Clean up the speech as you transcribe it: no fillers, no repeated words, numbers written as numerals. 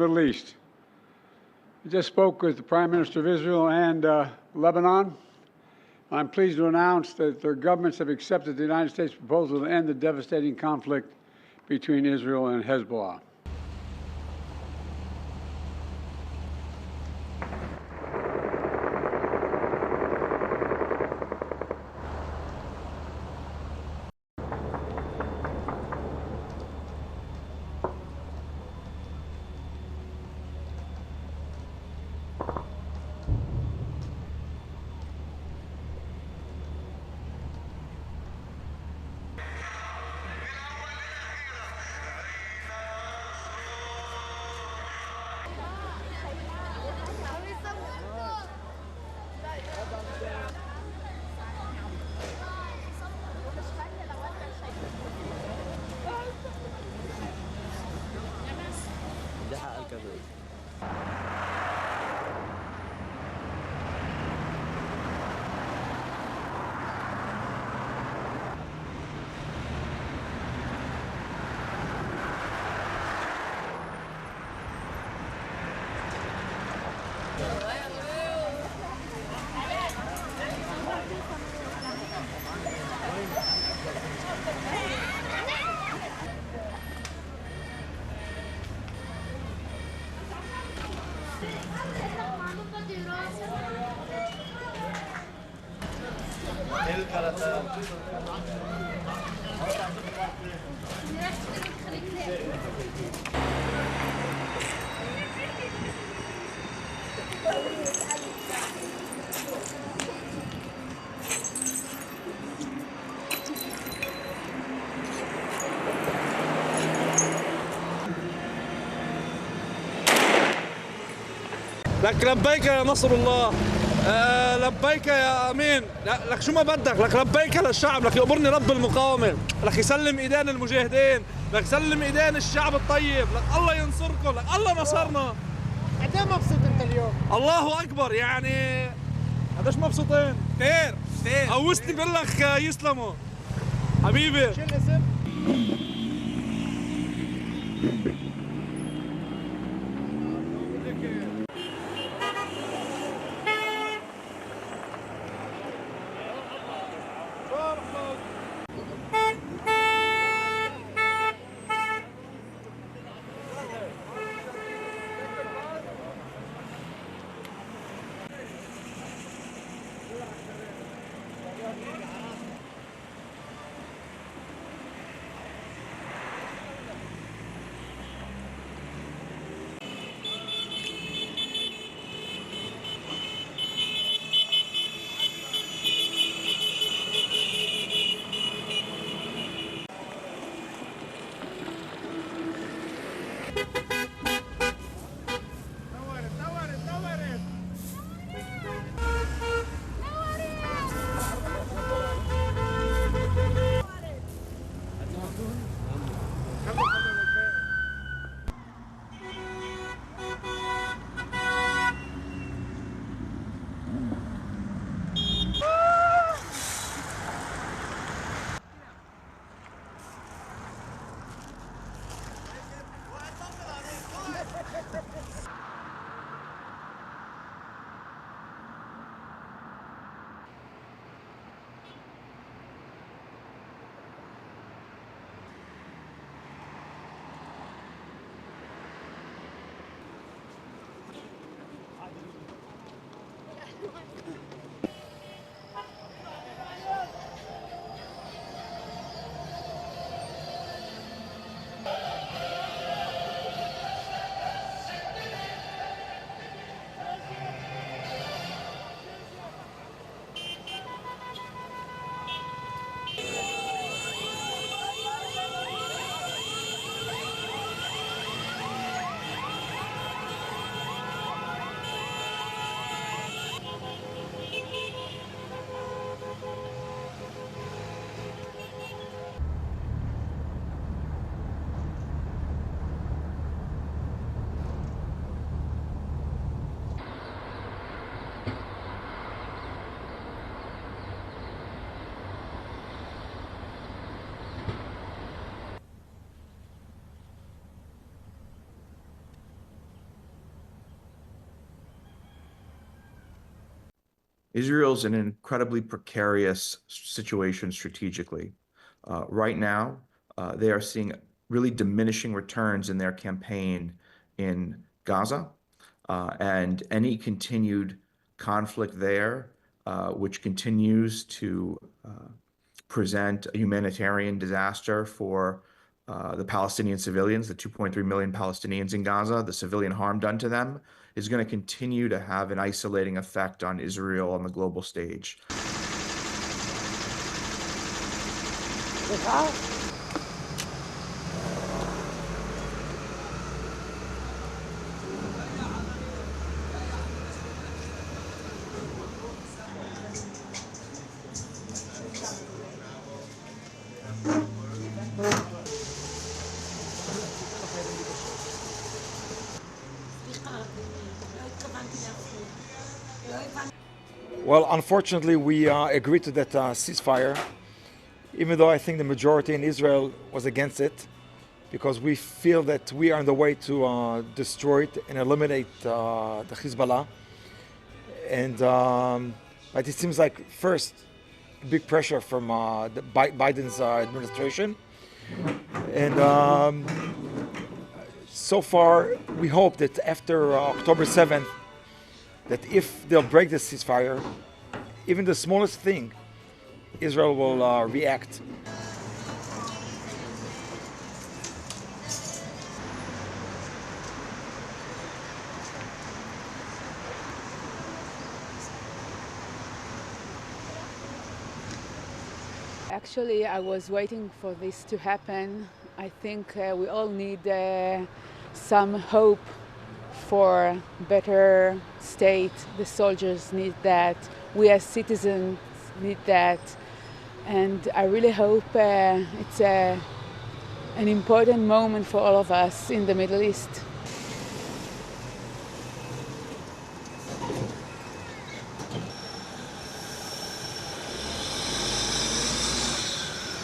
Middle East. I just spoke with the Prime Minister of Israel and Lebanon. I'm pleased to announce that their governments have accepted the United States proposal to end the devastating conflict between Israel and Hezbollah. لك لبيك يا نصر الله، لبيك يا امين، لك شو ما بدك، لك لبيك للشعب، لك يأمرني رب المقاومه، لك يسلم ايدين المجاهدين، لك يسلم ايدين الشعب الطيب، لك الله ينصركم، لك الله نصرنا. قد ايه مبسوط انت اليوم؟ الله اكبر، يعني قديش مبسوطين؟ كثير كثير. قوستني بقول لك يسلموا حبيبي. شو الاسم؟ Israel's in an incredibly precarious situation strategically. Right now, they are seeing really diminishing returns in their campaign in Gaza, and any continued conflict there, which continues to present a humanitarian disaster for the Palestinian civilians, the 2.3 million Palestinians in Gaza, the civilian harm done to them, is going to continue to have an isolating effect on Israel on the global stage. Well, unfortunately, we agreed to that ceasefire, even though I think the majority in Israel was against it, because we feel that we are on the way to destroy it and eliminate the Hezbollah. And but it seems like first, big pressure from Biden's administration, and so far we hope that after October 7th, that if they'll break the ceasefire, even the smallest thing, Israel will react. Actually, I was waiting for this to happen. I think we all need some hope for better state. The soldiers need that. We as citizens need that. And I really hope it's an important moment for all of us in the Middle East.